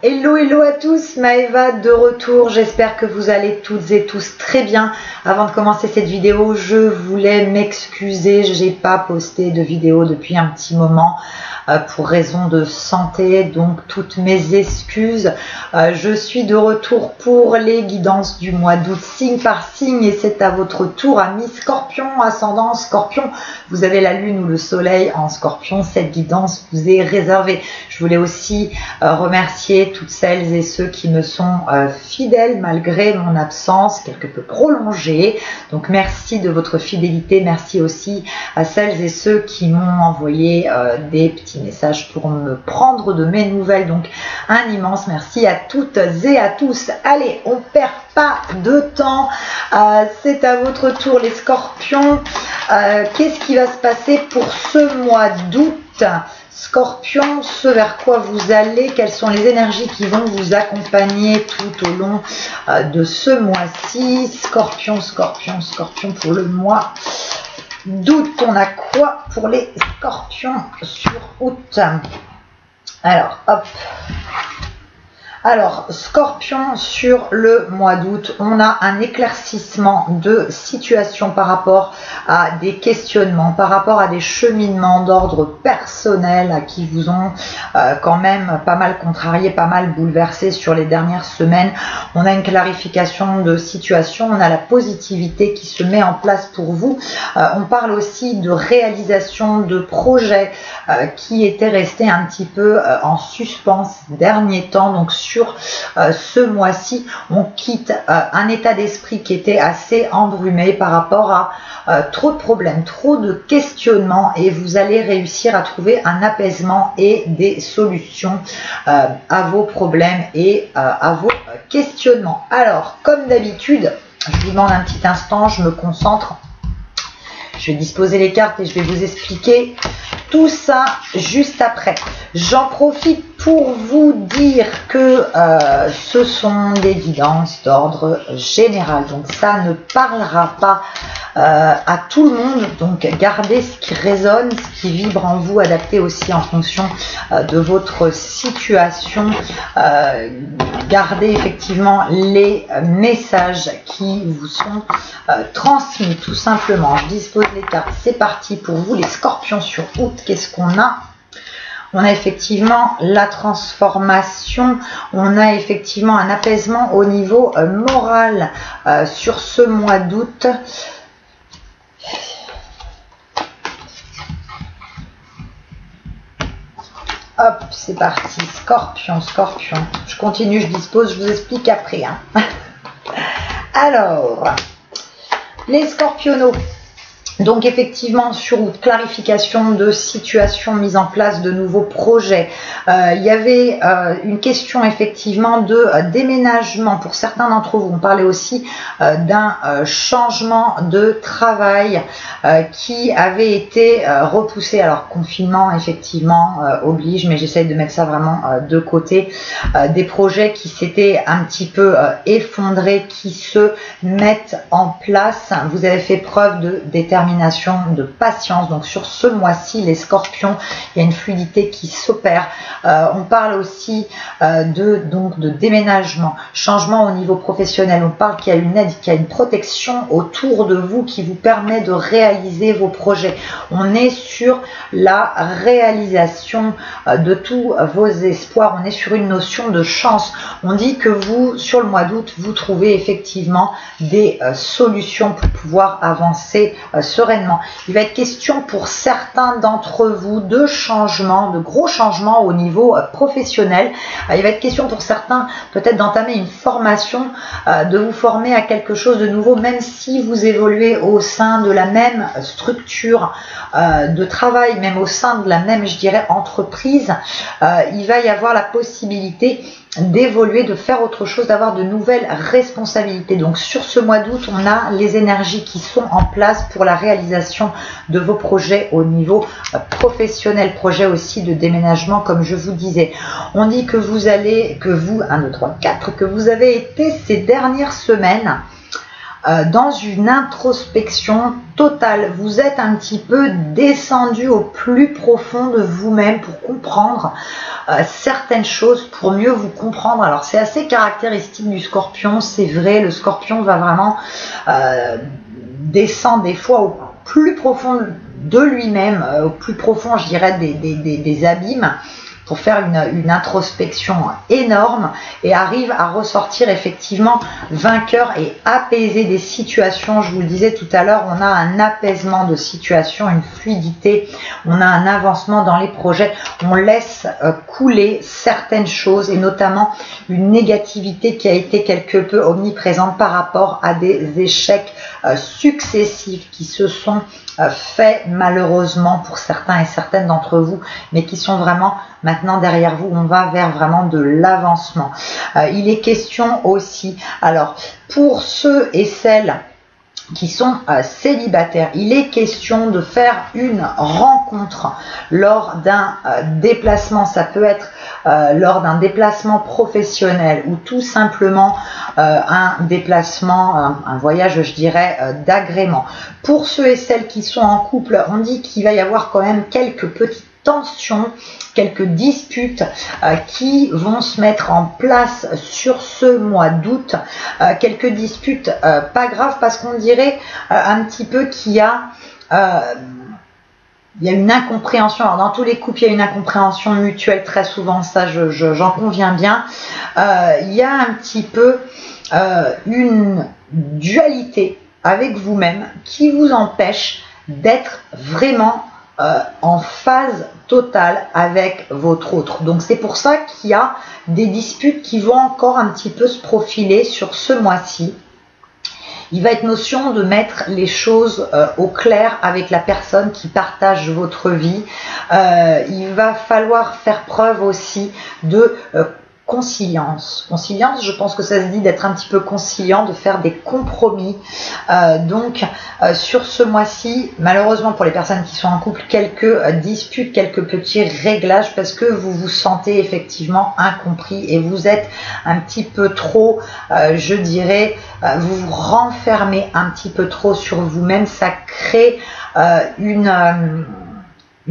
Hello, hello à tous, Maëva de retour, j'espère que vous allez toutes et tous très bien. Avant de commencer cette vidéo, je voulais m'excuser, je n'ai pas posté de vidéo depuis un petit moment pour raison de santé, donc toutes mes excuses. Je suis de retour pour les guidances du mois d'août, signe par signe, et c'est à votre tour, amis Scorpion, ascendant Scorpion. Vous avez la lune ou le soleil en Scorpion, cette guidance vous est réservée. Je voulais aussi remercier toutes celles et ceux qui me sont fidèles malgré mon absence quelque peu prolongée. Donc merci de votre fidélité, merci aussi à celles et ceux qui m'ont envoyé des petits messages pour me prendre de mes nouvelles. Donc un immense merci à toutes et à tous. Allez, on perd pas de temps, c'est à votre tour les Scorpions. Qu'est-ce qui va se passer pour ce mois d'août? Scorpion, ce vers quoi vous allez, quelles sont les énergies qui vont vous accompagner tout au long de ce mois-ci? Scorpion, Scorpion, Scorpion pour le mois d'août. On a quoi pour les Scorpions sur août? Alors, hop. Alors, Scorpion, sur le mois d'août, on a un éclaircissement de situation par rapport à des questionnements, par rapport à des cheminements d'ordre personnel qui vous ont quand même pas mal contrarié, pas mal bouleversé sur les dernières semaines. On a une clarification de situation, on a la positivité qui se met en place pour vous. On parle aussi de réalisation de projets qui étaient restés un petit peu en suspens ces derniers temps. Donc sur ce mois-ci, on quitte un état d'esprit qui était assez embrumé par rapport à trop de problèmes, trop de questionnements, et vous allez réussir à trouver un apaisement et des solutions à vos problèmes et à vos questionnements. Alors, comme d'habitude, je vous demande un petit instant, je me concentre. Je vais disposer les cartes et je vais vous expliquer tout ça juste après. J'en profite pour vous dire que ce sont des guidances d'ordre général. Donc ça ne parlera pas à tout le monde. Donc gardez ce qui résonne, ce qui vibre en vous, adaptez aussi en fonction de votre situation. Gardez effectivement les messages qui vous sont transmis tout simplement. Je dispose les cartes. C'est parti pour vous les Scorpions sur août. Qu'est-ce qu'on a? On a effectivement la transformation, on a effectivement un apaisement au niveau moral sur ce mois d'août. Hop, c'est parti, Scorpion, Scorpion. Je continue, je dispose, je vous explique après. Hein. Alors, les Scorpionos. Donc effectivement sur août, clarification de situation, mise en place de nouveaux projets. Il y avait une question effectivement de déménagement pour certains d'entre vous. On parlait aussi d'un changement de travail qui avait été repoussé. Alors confinement effectivement oblige, mais j'essaye de mettre ça vraiment de côté. Des projets qui s'étaient un petit peu effondrés, qui se mettent en place. Vous avez fait preuve de détermination, de patience. Donc sur ce mois-ci les Scorpions, il y a une fluidité qui s'opère. On parle aussi de déménagement, changement au niveau professionnel. On parle qu'il y a une aide, qu'il y a une protection autour de vous qui vous permet de réaliser vos projets. On est sur la réalisation de tous vos espoirs. On est sur une notion de chance. On dit que vous, sur le mois d'août, vous trouvez effectivement des solutions pour pouvoir avancer sereinement. Il va être question pour certains d'entre vous de changements, de gros changements au niveau professionnel. Il va être question pour certains peut-être d'entamer une formation, de vous former à quelque chose de nouveau, même si vous évoluez au sein de la même structure de travail, même au sein de la même, je dirais, entreprise. Il va y avoir la possibilité d'évoluer, de faire autre chose, d'avoir de nouvelles responsabilités. Donc sur ce mois d'août, on a les énergies qui sont en place pour la réalisation de vos projets au niveau professionnel, projet aussi de déménagement comme je vous disais. On dit que vous allez, que vous, 1, 2, 3, 4, que vous avez été ces dernières semaines dans une introspection totale. Vous êtes un petit peu descendu au plus profond de vous-même pour comprendre certaines choses, pour mieux vous comprendre. Alors c'est assez caractéristique du Scorpion, c'est vrai, le Scorpion va vraiment descendre des fois au plus profond de lui-même, au plus profond, je dirais, des abîmes, pour faire une introspection énorme et arrive à ressortir effectivement vainqueur et apaisé des situations. Je vous le disais tout à l'heure, on a un apaisement de situation, une fluidité, on a un avancement dans les projets, on laisse couler certaines choses et notamment une négativité qui a été quelque peu omniprésente par rapport à des échecs successifs qui se sont faits malheureusement pour certains et certaines d'entre vous, mais qui sont vraiment maintenant derrière vous. On va vers vraiment de l'avancement. Il est question aussi, alors pour ceux et celles qui sont célibataires, il est question de faire une rencontre lors d'un déplacement. Ça peut être lors d'un déplacement professionnel ou tout simplement un déplacement, un voyage, je dirais, d'agrément. Pour ceux et celles qui sont en couple, on dit qu'il va y avoir quand même quelques petites tensions, quelques disputes qui vont se mettre en place sur ce mois d'août, quelques disputes pas graves parce qu'on dirait un petit peu qu'il y a une incompréhension. Alors dans tous les couples il y a une incompréhension mutuelle très souvent, ça j'en conviens bien. Il y a un petit peu une dualité avec vous-même qui vous empêche d'être vraiment en phase totale avec votre autre. Donc c'est pour ça qu'il y a des disputes qui vont encore un petit peu se profiler sur ce mois-ci. Il va être notion de mettre les choses au clair avec la personne qui partage votre vie. Il va falloir faire preuve aussi de conciliance. Conciliance, je pense que ça se dit d'être un petit peu conciliant, de faire des compromis. Donc, sur ce mois-ci, malheureusement pour les personnes qui sont en couple, quelques disputes, quelques petits réglages parce que vous vous sentez effectivement incompris et vous êtes un petit peu trop, je dirais, vous vous renfermez un petit peu trop sur vous-même. Ça crée une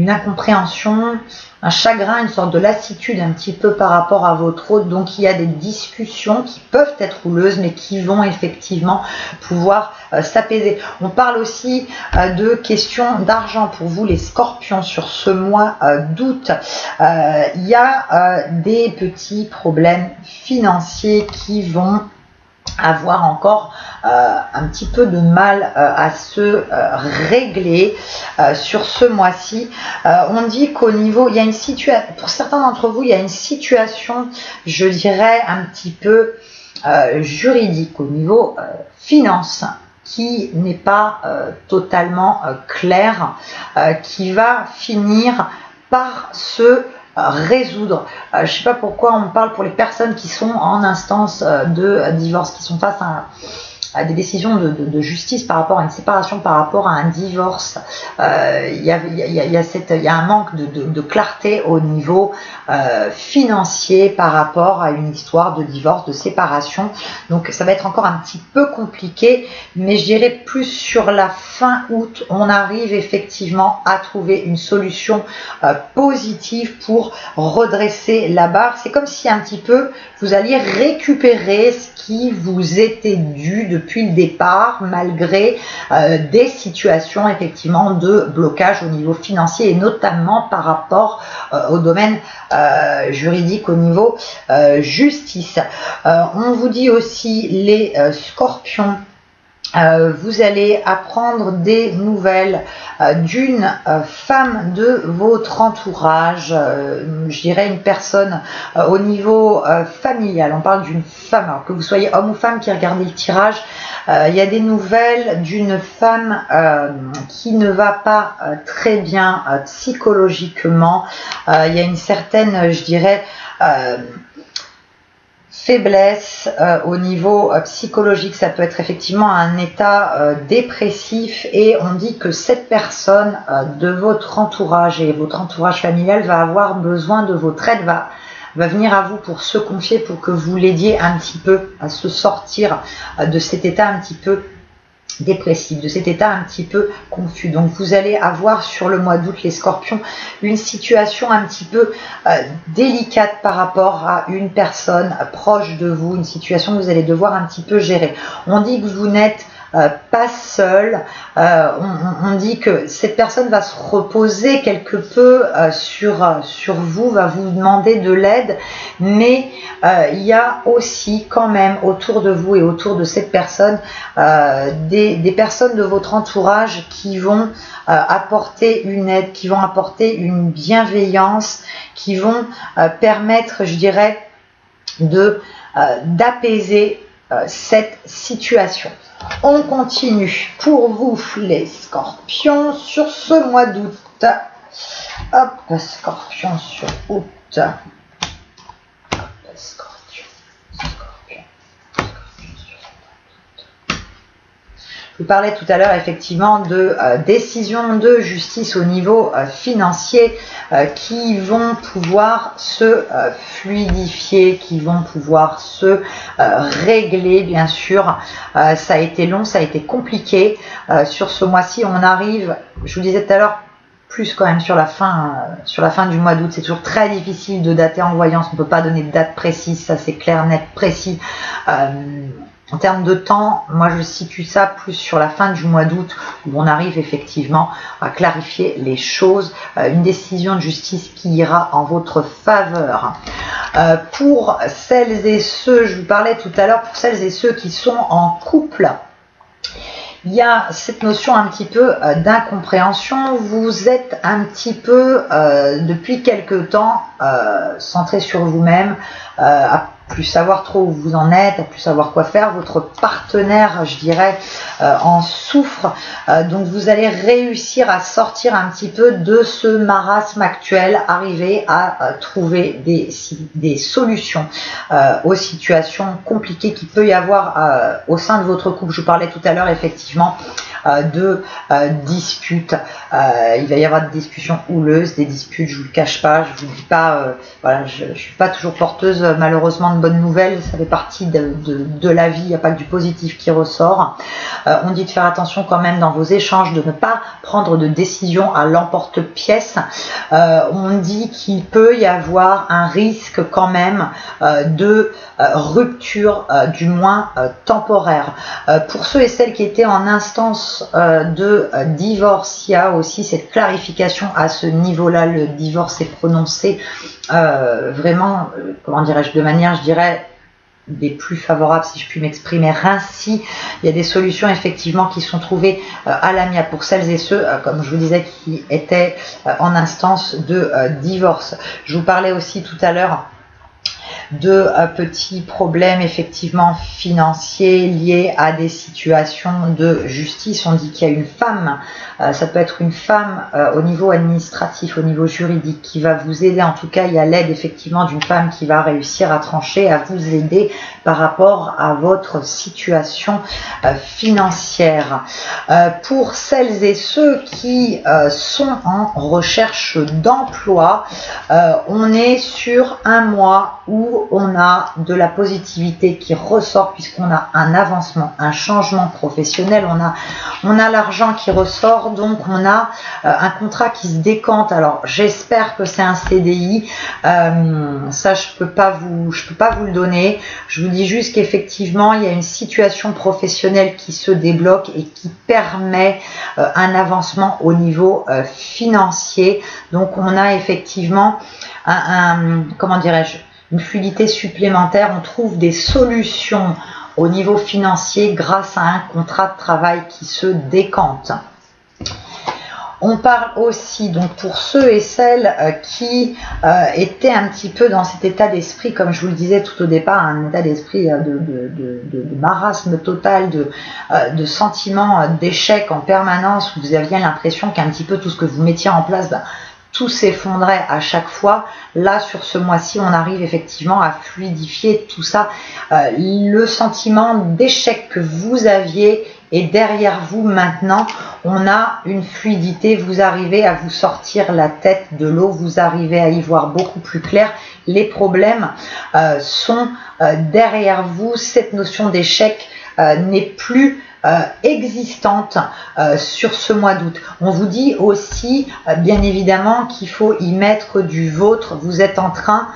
incompréhension, un chagrin, une sorte de lassitude un petit peu par rapport à votre autre. Donc il y a des discussions qui peuvent être houleuses mais qui vont effectivement pouvoir s'apaiser. On parle aussi de questions d'argent pour vous les scorpions sur ce mois d'août. Il y a des petits problèmes financiers qui vont avoir encore un petit peu de mal à se régler sur ce mois-ci. On dit qu'au niveau, il y a une situation, pour certains d'entre vous, il y a une situation, je dirais, un petit peu juridique au niveau finance qui n'est pas totalement claire, qui va finir par se résoudre. Je ne sais pas pourquoi on parle pour les personnes qui sont en instance de divorce, qui sont face à des décisions de justice par rapport à une séparation, par rapport à un divorce. Il y a un manque de clarté au niveau financier par rapport à une histoire de divorce, de séparation. Donc ça va être encore un petit peu compliqué, mais je dirais plus sur la fin août, on arrive effectivement à trouver une solution positive pour redresser la barre. C'est comme si un petit peu vous alliez récupérer ce qui vous était dû depuis le départ, malgré des situations effectivement de blocage au niveau financier et notamment par rapport au domaine juridique, au niveau justice. On vous dit aussi les scorpions, vous allez apprendre des nouvelles d'une femme de votre entourage, je dirais une personne au niveau familial. On parle d'une femme, alors que vous soyez homme ou femme qui regardez le tirage, il y a des nouvelles d'une femme qui ne va pas très bien psychologiquement. Il y a une certaine, je dirais, faiblesse au niveau psychologique. Ça peut être effectivement un état dépressif et on dit que cette personne de votre entourage et votre entourage familial va avoir besoin de votre aide, va venir à vous pour se confier, pour que vous l'aidiez un petit peu à se sortir de cet état un petit peu dépressif, de cet état un petit peu confus. Donc vous allez avoir sur le mois d'août, les scorpions, une situation un petit peu délicate par rapport à une personne proche de vous, une situation que vous allez devoir un petit peu gérer. On dit que vous n'êtes pas seul, on dit que cette personne va se reposer quelque peu sur vous, va vous demander de l'aide, mais il y a aussi quand même autour de vous et autour de cette personne des personnes de votre entourage qui vont apporter une aide, qui vont apporter une bienveillance, qui vont permettre, je dirais, d'apaiser cette situation. On continue pour vous les scorpions sur ce mois d'août. Hop, scorpion sur août. Hop, scorpion. Je vous parlais tout à l'heure effectivement de décisions de justice au niveau financier qui vont pouvoir se fluidifier, qui vont pouvoir se régler, bien sûr. Ça a été long, ça a été compliqué. Sur ce mois-ci, on arrive, je vous disais tout à l'heure, plus quand même sur la fin du mois d'août. C'est toujours très difficile de dater en voyance. On ne peut pas donner de date précise, ça c'est clair, net, précis. En termes de temps, moi je situe ça plus sur la fin du mois d'août où on arrive effectivement à clarifier les choses, une décision de justice qui ira en votre faveur. Pour celles et ceux, je vous parlais tout à l'heure, pour celles et ceux qui sont en couple, il y a cette notion un petit peu d'incompréhension. Vous êtes un petit peu, depuis quelque temps, centré sur vous-même, à plus savoir trop où vous en êtes, à plus savoir quoi faire. Votre partenaire, je dirais, en souffre. Donc vous allez réussir à sortir un petit peu de ce marasme actuel, arriver à trouver des solutions aux situations compliquées qu'il peut y avoir au sein de votre couple. Je vous parlais tout à l'heure effectivement de disputes. Il va y avoir des discussions houleuses, des disputes, je vous le cache pas, je vous dis pas, voilà, je suis pas toujours porteuse malheureusement de bonnes nouvelles, ça fait partie de la vie, il n'y a pas que du positif qui ressort. On dit de faire attention quand même dans vos échanges, de ne pas prendre de décision à l'emporte-pièce. On dit qu'il peut y avoir un risque quand même de rupture, du moins temporaire. Pour ceux et celles qui étaient en instance de divorce, il y a aussi cette clarification à ce niveau-là. Le divorce est prononcé vraiment, comment dirais-je, de manière, je dirais, des plus favorables, si je puis m'exprimer ainsi. Il y a des solutions effectivement qui sont trouvées à l'amiable pour celles et ceux, comme je vous disais, qui étaient en instance de divorce. Je vous parlais aussi tout à l'heure de petits problèmes effectivement financiers liés à des situations de justice. On dit qu'il y a une femme, ça peut être une femme au niveau administratif, au niveau juridique, qui va vous aider. En tout cas, il y a l'aide effectivement d'une femme qui va réussir à trancher, à vous aider par rapport à votre situation financière. Pour celles et ceux qui sont en recherche d'emploi, on est sur un mois où on a de la positivité qui ressort, puisqu'on a un avancement, un changement professionnel, on a l'argent qui ressort, donc on a un contrat qui se décante. Alors j'espère que c'est un CDI, ça je peux pas vous le donner. Je vous dis juste qu'effectivement il y a une situation professionnelle qui se débloque et qui permet un avancement au niveau financier. Donc on a effectivement comment dirais-je, une fluidité supplémentaire. On trouve des solutions au niveau financier grâce à un contrat de travail qui se décante. On parle aussi, donc pour ceux et celles qui étaient un petit peu dans cet état d'esprit, comme je vous le disais tout au départ, un état d'esprit de marasme total, de sentiment d'échec en permanence, où vous aviez l'impression qu'un petit peu tout ce que vous mettiez en place, tout s'effondrait à chaque fois. Là, sur ce mois-ci, on arrive effectivement à fluidifier tout ça. Le sentiment d'échec que vous aviez est derrière vous maintenant. On a une fluidité. Vous arrivez à vous sortir la tête de l'eau. Vous arrivez à y voir beaucoup plus clair. Les problèmes sont derrière vous. Cette notion d'échec n'est plus existantes sur ce mois d'août. On vous dit aussi, bien évidemment, qu'il faut y mettre du vôtre. Vous êtes en train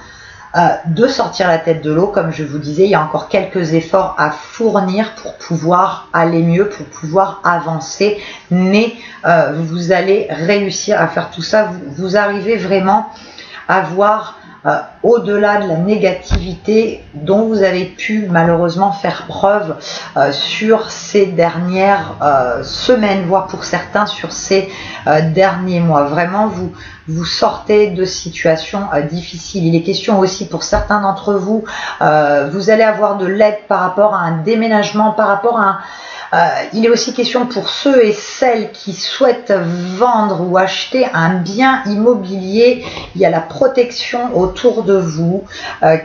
de sortir la tête de l'eau, comme je vous disais, il y a encore quelques efforts à fournir pour pouvoir aller mieux, pour pouvoir avancer, mais vous allez réussir à faire tout ça. Vous arrivez vraiment à voir au-delà de la négativité dont vous avez pu malheureusement faire preuve sur ces dernières semaines, voire pour certains sur ces derniers mois. Vraiment, vous sortez de situations difficiles. Il est question aussi pour certains d'entre vous, vous allez avoir de l'aide par rapport à un déménagement, par rapport à il est aussi question pour ceux et celles qui souhaitent vendre ou acheter un bien immobilier. Il y a la protection autour de vous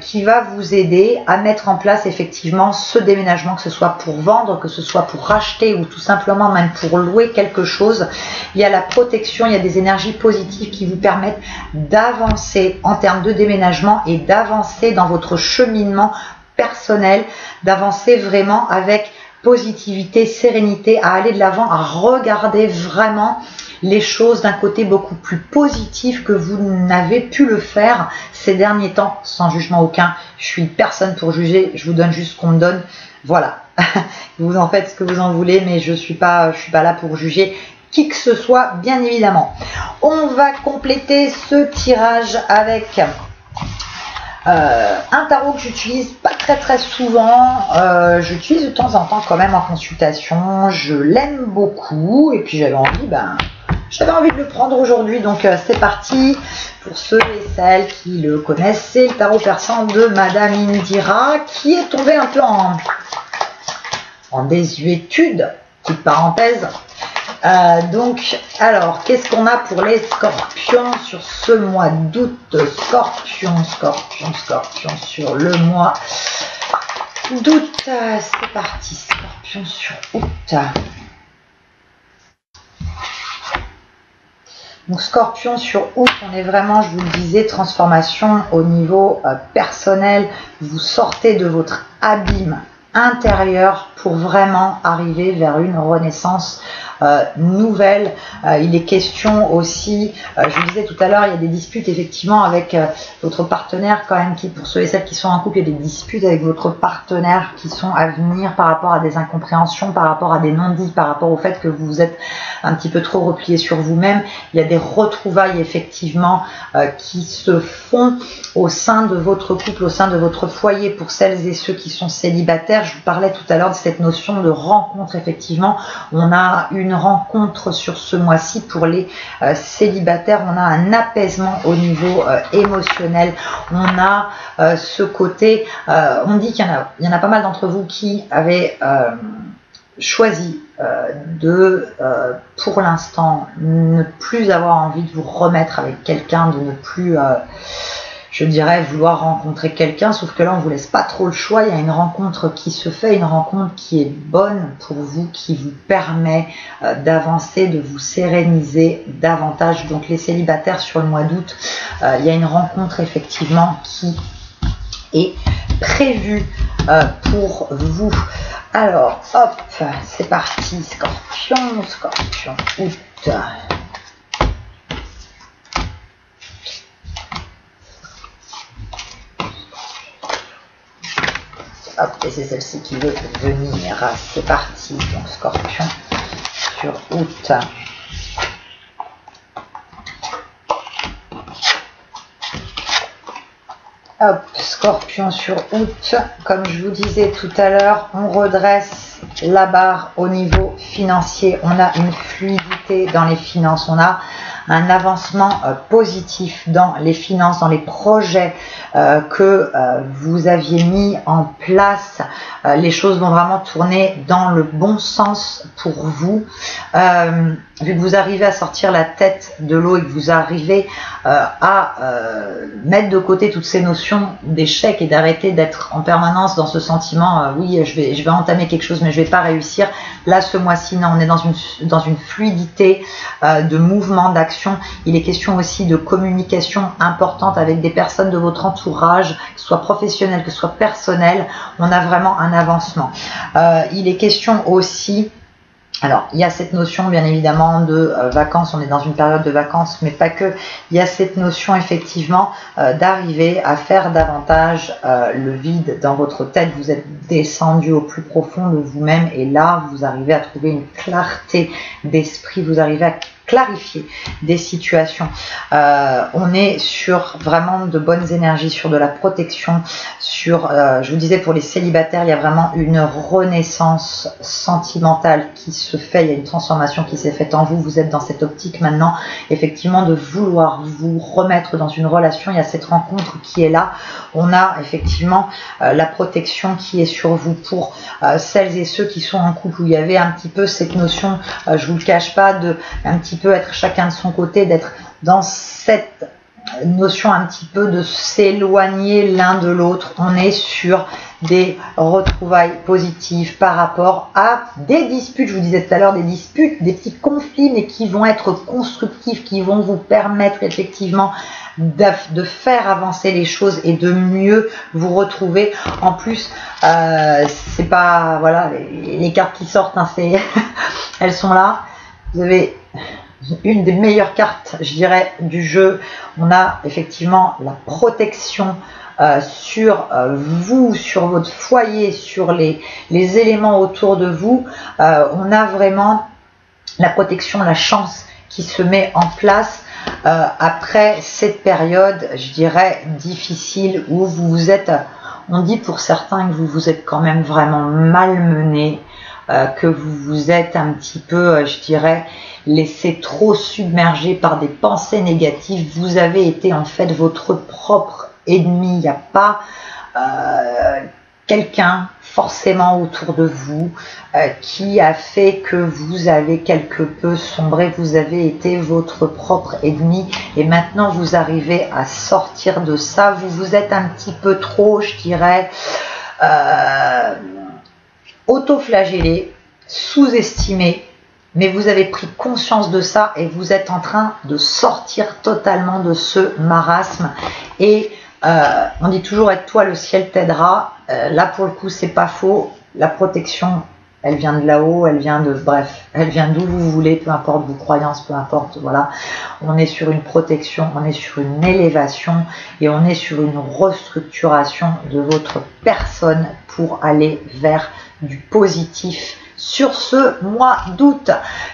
qui va vous aider à mettre en place effectivement ce déménagement, que ce soit pour vendre, que ce soit pour racheter ou tout simplement même pour louer quelque chose. Il y a la protection, il y a des énergies positives qui vous permettent d'avancer en termes de déménagement et d'avancer dans votre cheminement personnel, d'avancer vraiment avec positivité, sérénité, à aller de l'avant, à regarder vraiment les choses d'un côté beaucoup plus positif que vous n'avez pu le faire ces derniers temps, sans jugement aucun. Je suis personne pour juger, je vous donne juste ce qu'on me donne. Voilà, vous en faites ce que vous en voulez, mais je suis pas là pour juger qui que ce soit, bien évidemment. On va compléter ce tirage avec un tarot que j'utilise pas très souvent, j'utilise de temps en temps quand même en consultation, je l'aime beaucoup et puis j'avais envie de le prendre aujourd'hui, donc c'est parti. Pour ceux et celles qui le connaissent, c'est le tarot persan de Madame Indira qui est tombé un peu en désuétude, petite parenthèse. Donc, alors, qu'est-ce qu'on a pour les scorpions sur ce mois d'août? Scorpion sur le mois d'août. C'est parti, scorpion sur août. Donc, scorpion sur août, on est vraiment, je vous le disais, transformation au niveau personnel. Vous sortez de votre abîme intérieur pour vraiment arriver vers une renaissance nouvelle. Il est question aussi, je vous disais tout à l'heure, il y a des disputes effectivement avec votre partenaire quand même, pour ceux et celles qui sont en couple, il y a des disputes avec votre partenaire qui sont à venir par rapport à des incompréhensions, par rapport à des non-dits, par rapport au fait que vous vous êtes un petit peu trop replié sur vous-même. Il y a des retrouvailles effectivement qui se font au sein de votre couple, au sein de votre foyer. Pour celles et ceux qui sont célibataires, je vous parlais tout à l'heure de cette notion de rencontre. Effectivement, on a une rencontre sur ce mois-ci pour les célibataires. On a un apaisement au niveau émotionnel. On a ce côté, on dit qu'il y en a pas mal d'entre vous qui avaient choisi de, pour l'instant, ne plus avoir envie de vous remettre avec quelqu'un, de ne plus, je dirais, vouloir rencontrer quelqu'un, sauf que là, on vous laisse pas trop le choix. Il y a une rencontre qui se fait, une rencontre qui est bonne pour vous, qui vous permet d'avancer, de vous séréniser davantage. Donc, les célibataires sur le mois d'août, il y a une rencontre effectivement qui est prévue pour vous. Alors, hop, c'est parti, scorpion, août. Hop, et c'est celle-ci qui veut venir. C'est parti, donc scorpion sur août. Hop, scorpion sur août. Comme je vous disais tout à l'heure, on redresse la barre au niveau financier. On a une fluidité dans les finances. On a un avancement positif dans les finances, dans les projets que vous aviez mis en place. Les choses vont vraiment tourner dans le bon sens pour vous. Vu que vous arrivez à sortir la tête de l'eau et que vous arrivez à mettre de côté toutes ces notions d'échec et d'arrêter d'être en permanence dans ce sentiment oui, je vais entamer quelque chose mais je vais pas réussir. Là, ce mois-ci, non, on est dans une fluidité de mouvement, d'action. interaction. Il est question aussi de communication importante avec des personnes de votre entourage, que ce soit professionnel, que ce soit personnel. On a vraiment un avancement. Il est question aussi... Alors, il y a cette notion, bien évidemment, de vacances. On est dans une période de vacances, mais pas que. Il y a cette notion, effectivement, d'arriver à faire davantage le vide dans votre tête. Vous êtes descendu au plus profond de vous-même et là, vous arrivez à trouver une clarté d'esprit. Vous arrivez à clarifier des situations. On est sur vraiment de bonnes énergies, sur de la protection, sur, je vous disais, pour les célibataires, il y a vraiment une renaissance sentimentale qui se fait, il y a une transformation qui s'est faite en vous. Vous êtes dans cette optique maintenant, effectivement, de vouloir vous remettre dans une relation. Il y a cette rencontre qui est là. On a effectivement la protection qui est sur vous pour celles et ceux qui sont en couple, où il y avait un petit peu cette notion, je vous le cache pas, de un petit peu être chacun de son côté, d'être dans cette notion un petit peu de s'éloigner l'un de l'autre. On est sur des retrouvailles positives par rapport à des disputes, je vous disais tout à l'heure, des disputes, des petits conflits, mais qui vont être constructifs, qui vont vous permettre effectivement de faire avancer les choses et de mieux vous retrouver. En plus, c'est pas, voilà, les cartes qui sortent, hein, elles sont là. Vous avez une des meilleures cartes, je dirais, du jeu. On a effectivement la protection sur vous, sur votre foyer, sur les éléments autour de vous. On a vraiment la protection, la chance qui se met en place après cette période, je dirais, difficile, où vous vous êtes, on dit pour certains que vous vous êtes quand même vraiment malmené, que vous vous êtes un petit peu, je dirais, laissé trop submerger par des pensées négatives. Vous avez été en fait votre propre ennemi. Il n'y a pas quelqu'un forcément autour de vous qui a fait que vous avez quelque peu sombré. Vous avez été votre propre ennemi et maintenant vous arrivez à sortir de ça. Vous vous êtes un petit peu trop, je dirais, auto-flagellé, sous-estimé, mais vous avez pris conscience de ça et vous êtes en train de sortir totalement de ce marasme. Et on dit toujours, aide-toi, le ciel t'aidera. Là pour le coup c'est pas faux. La protection, elle vient de là-haut, elle vient de, bref, elle vient d'où vous voulez, peu importe vos croyances, peu importe, voilà. On est sur une protection, on est sur une élévation et on est sur une restructuration de votre personne pour aller vers du positif sur ce mois d'août.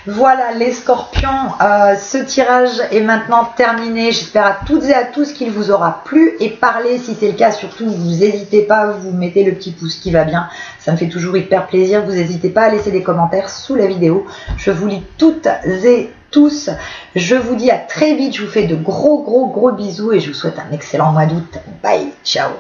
Voilà les scorpions, ce tirage est maintenant terminé. J'espère à toutes et à tous qu'il vous aura plu et parlé. Si c'est le cas, surtout vous n'hésitez pas, vous mettez le petit pouce qui va bien, ça me fait toujours hyper plaisir. Vous n'hésitez pas à laisser des commentaires sous la vidéo, je vous lis toutes et tous. Je vous dis à très vite, je vous fais de gros bisous et je vous souhaite un excellent mois d'août. Bye, ciao.